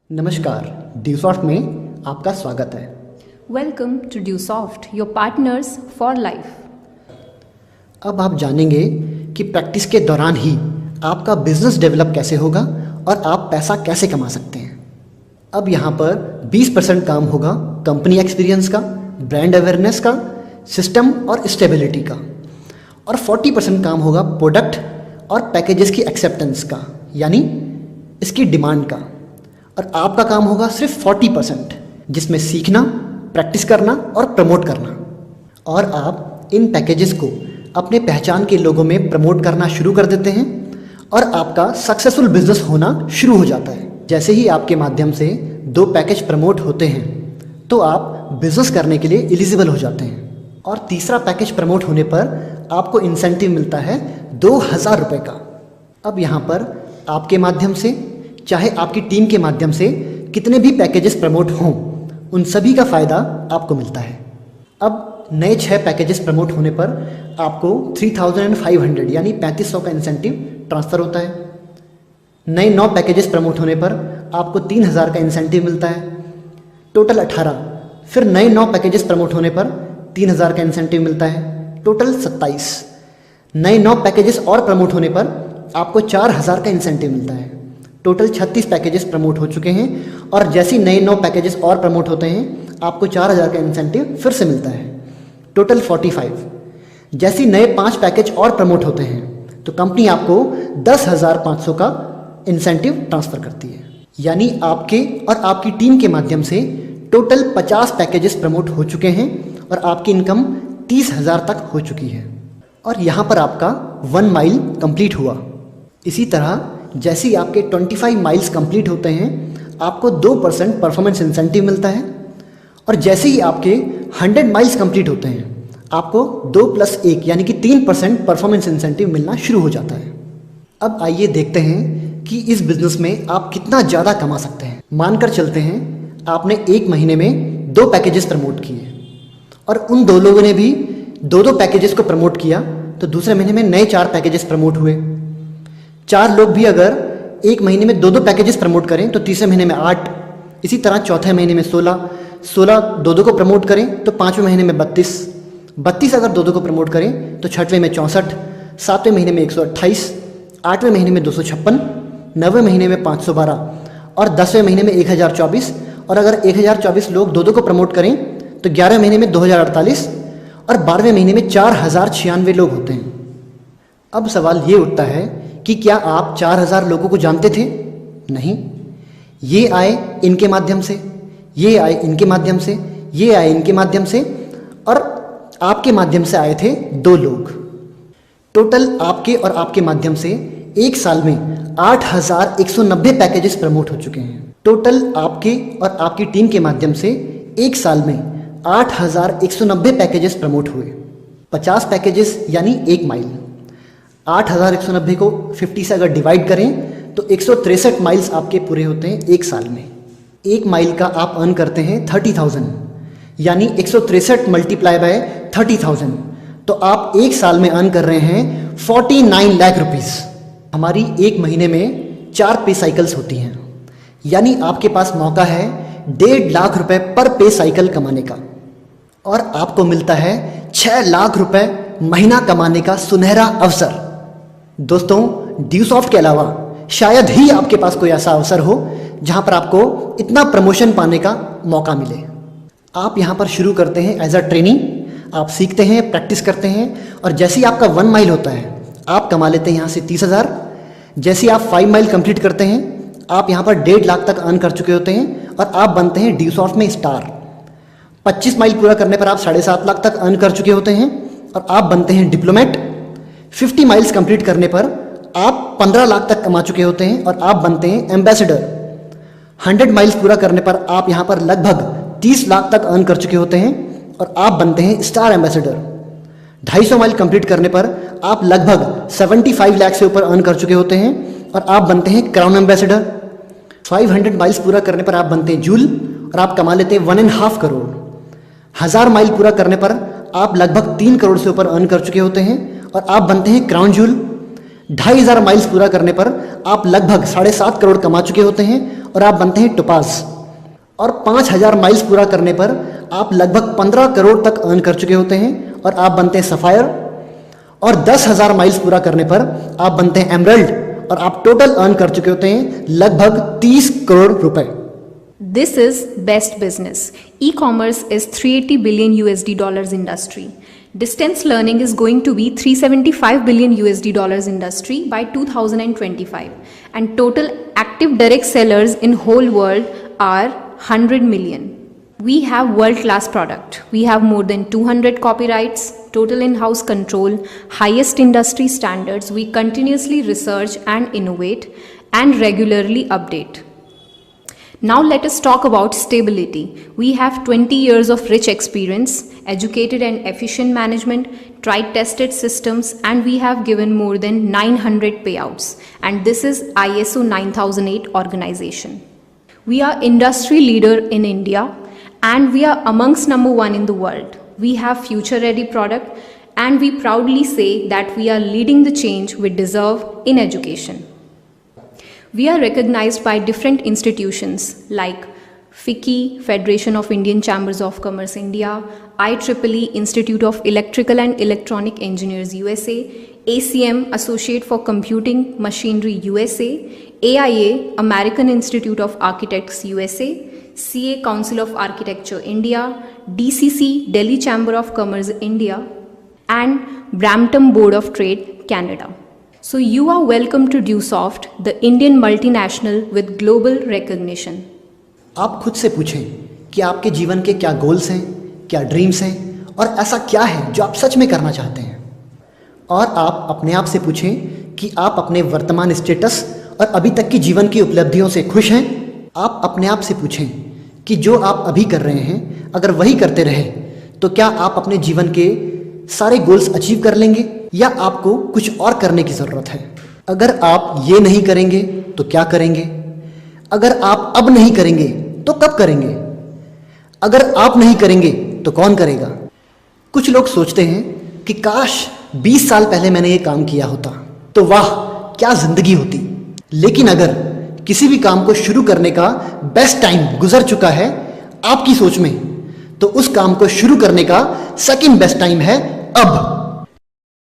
नमस्कार, ड्यूसॉफ्ट में आपका स्वागत है। Welcome to DewSoft, your partners for life. अब आप जानेंगे कि प्रैक्टिस के दौरान ही आपका बिजनेस डेवलप कैसे होगा और आप पैसा कैसे कमा सकते हैं। अब यहाँ पर 20% काम होगा कंपनी एक्सपीरियंस का, ब्रांड अवेयरनेस का, सिस्टम और स्टेबिलिटी का, और 40% काम होगा प्रोडक्ट और पैकेजेस की एक्सेप्टेंस का, यानी इसकी डिमांड का। और आपका काम होगा सिर्फ 40%, जिसमें सीखना, प्रैक्टिस करना और प्रमोट करना। और आप इन पैकेजेस को अपने पहचान के लोगों में प्रमोट करना शुरू कर देते हैं और आपका सक्सेसफुल बिजनेस होना शुरू हो जाता है। जैसे ही आपके माध्यम से 2 पैकेज प्रमोट होते हैं तो आप बिजनेस करने के लिए एलिजिबल हो जाते हैं। और तीसरा पैकेज प्रमोट होने पर आपको इंसेंटिव मिलता है 2000 रुपये का। अब यहाँ पर आपके माध्यम से, चाहे आपकी टीम के माध्यम से कितने भी पैकेजेस प्रमोट हों, उन सभी का फ़ायदा आपको मिलता है। अब नए 6 पैकेजेस प्रमोट होने पर आपको 3500 यानी 3500 का इंसेंटिव ट्रांसफ़र होता है। नए 9 पैकेजेस प्रमोट होने पर आपको 3000 का इंसेंटिव मिलता है, टोटल 18। फिर नए 9 पैकेजेस प्रमोट होने पर 3000 का इंसेंटिव मिलता है, टोटल 27। नए 9 पैकेजेस और प्रमोट होने पर आपको 4000 का इंसेंटिव मिलता है, टोटल 36 पैकेजेस प्रमोट हो चुके हैं। और जैसे नए 9 पैकेजेस और प्रमोट होते हैं आपको 4000 का इंसेंटिव फिर से मिलता है, टोटल 45। जैसे नए 5 पैकेज और प्रमोट होते हैं तो कंपनी आपको 10,500 का इंसेंटिव ट्रांसफ़र करती है। यानी आपके और आपकी टीम के माध्यम से टोटल 50 पैकेजेस प्रमोट हो चुके हैं और आपकी इनकम 30,000 तक हो चुकी है। और यहाँ पर आपका 1 माइल कंप्लीट हुआ। इसी तरह जैसे ही आपके 25 माइल्स कंप्लीट होते हैं आपको 2% परफॉर्मेंस इंसेंटिव मिलता है। और जैसे ही आपके 100 माइल्स कंप्लीट होते हैं आपको 2+1 यानी कि 3% परफॉर्मेंस इंसेंटिव मिलना शुरू हो जाता है। अब आइए देखते हैं कि इस बिज़नेस में आप कितना ज़्यादा कमा सकते हैं। मानकर चलते हैं आपने 1 महीने में 2 पैकेजेस प्रमोट किए और उन 2 लोगों ने भी 2 पैकेजेस को प्रमोट किया, तो दूसरे महीने में नए 4 पैकेजेस प्रमोट हुए। 4 लोग भी अगर 1 महीने में 2 पैकेजेस प्रमोट करें तो तीसरे महीने में 8, इसी तरह चौथे महीने में 16 2 को प्रमोट करें तो 5वें महीने में 32 अगर 2 को प्रमोट करें तो 6वें में 64, 7वें महीने में 128, 8वें महीने में 256, 9वें महीने में 512 और 10वें महीने में 1024। और अगर 1024 लोग 2 को प्रमोट करें तो 11वें महीने में 2048 और 12वें महीने में 4096 लोग होते हैं। अब सवाल ये उठता है कि क्या आप 4000 लोगों को जानते थे? नहीं, ये आए इनके माध्यम से, ये आए इनके माध्यम से, ये आए इनके माध्यम से, और आपके माध्यम से आए थे 2 लोग। टोटल आपके और आपके माध्यम से 1 साल में 8190 पैकेजेस प्रमोट हो चुके हैं। टोटल आपके और आपकी टीम के माध्यम से 1 साल में 8190 पैकेजेस प्रमोट हुए। 50 पैकेजेस यानी 1 माइल। 8190 को 50 से अगर डिवाइड करें तो 163 माइल्स आपके पूरे होते हैं 1 साल में। 1 माइल का आप अर्न करते हैं 30,000, यानी 163 मल्टीप्लाई बाय 30,000, तो आप 1 साल में अर्न कर रहे हैं 49 लाख रुपीज़। हमारी 1 महीने में 4 पे साइकिल्स होती हैं, यानी आपके पास मौका है 1.5 लाख रुपए पर पे साइकिल कमाने का, और आपको मिलता है 6 लाख रुपए महीना कमाने का सुनहरा अवसर। दोस्तों, ड्यूसॉफ्ट के अलावा शायद ही आपके पास कोई ऐसा अवसर हो जहां पर आपको इतना प्रमोशन पाने का मौका मिले। आप यहां पर शुरू करते हैं एज अ ट्रेनिंग, आप सीखते हैं, प्रैक्टिस करते हैं, और जैसे ही आपका 1 माइल होता है आप कमा लेते हैं यहाँ से 30,000। जैसे ही आप 5 माइल कंप्लीट करते हैं आप यहाँ पर 1.5 लाख तक अर्न कर चुके होते हैं और आप बनते हैं ड्यूसॉफ्ट में स्टार। 25 माइल पूरा करने पर आप 7.5 लाख तक अर्न कर चुके होते हैं और आप बनते हैं डिप्लोमेट। 50 माइल्स कंप्लीट करने पर आप 15 लाख तक कमा चुके होते हैं और आप बनते हैं एम्बेसडर। 100 माइल्स पूरा करने पर आप यहाँ पर लगभग 30 लाख तक अर्न कर चुके होते हैं और आप बनते हैं स्टार एम्बेसडर। 250 माइल कंप्लीट करने पर आप लगभग 75 लाख से ऊपर अर्न कर चुके होते हैं और आप बनते हैं क्राउन एम्बेसडर। 500 माइल्स पूरा करने पर आप बनते हैं जूल और आप कमा लेते हैं 1.5 करोड़। 1000 माइल पूरा करने पर आप लगभग 3 करोड़ से ऊपर अर्न कर चुके होते हैं और आप बनते हैं क्राउन जूल। 2,500 माइल्स पूरा करने पर आप लगभग 7.5 करोड़ कमा चुके होते हैं और आप बनते हैं टोपाज। और 5,000 माइल्स पूरा करने पर आप लगभग 15 करोड़ तक अर्न कर चुके होते हैं और आप बनते हैं सफायर। और 10,000 माइल्स पूरा करने पर आप बनते हैं एमरल्ड और आप टोटल अर्न कर चुके होते हैं लगभग 30 करोड़ रुपए। This is best business. E-commerce is $380 billion industry. Distance learning is going to be $375 billion industry by 2025. And total active direct sellers in whole world are 100 million. We have world-class product. We have more than 200 copyrights, total in-house control, highest industry standards. We continuously research and innovate and regularly update. Now let us talk about stability. We have 20 years of rich experience, educated and efficient management, tried tested systems, and we have given more than 900 payouts. And this is ISO 9008 organization. We are industry leader in India and we are amongst number 1 in the world. We have future ready product and we proudly say that we are leading the change we deserve in education. We are recognized by different institutions like FICCI, Federation of Indian Chambers of Commerce India, IEEE, Institute of Electrical and Electronic Engineers USA, ACM, Associate for Computing Machinery USA, AIA, American Institute of Architects USA, CA, Council of Architecture India, DCC, Delhi Chamber of Commerce India, and Brampton Board of Trade, Canada. So you are welcome to DuSoft, the Indian multinational with global recognition. आप खुद से पूछें कि आपके जीवन के क्या goals हैं, क्या ड्रीम्स हैं और ऐसा क्या है जो आप सच में करना चाहते हैं। और आप अपने आप से पूछें कि आप अपने वर्तमान स्टेटस और अभी तक की जीवन की उपलब्धियों से खुश हैं। आप अपने आप से पूछें कि जो आप अभी कर रहे हैं अगर वही करते रहे तो क्या आप अपने जीवन के सारे गोल्स अचीव कर लेंगे या आपको कुछ और करने की ज़रूरत है। अगर आप ये नहीं करेंगे तो क्या करेंगे? अगर आप अब नहीं करेंगे तो कब करेंगे? अगर आप नहीं करेंगे तो कौन करेगा? कुछ लोग सोचते हैं कि काश 20 साल पहले मैंने ये काम किया होता तो वाह क्या ज़िंदगी होती। लेकिन अगर किसी भी काम को शुरू करने का बेस्ट टाइम गुजर चुका है आपकी सोच में तो उस काम को शुरू करने का सेकंड बेस्ट टाइम है अब।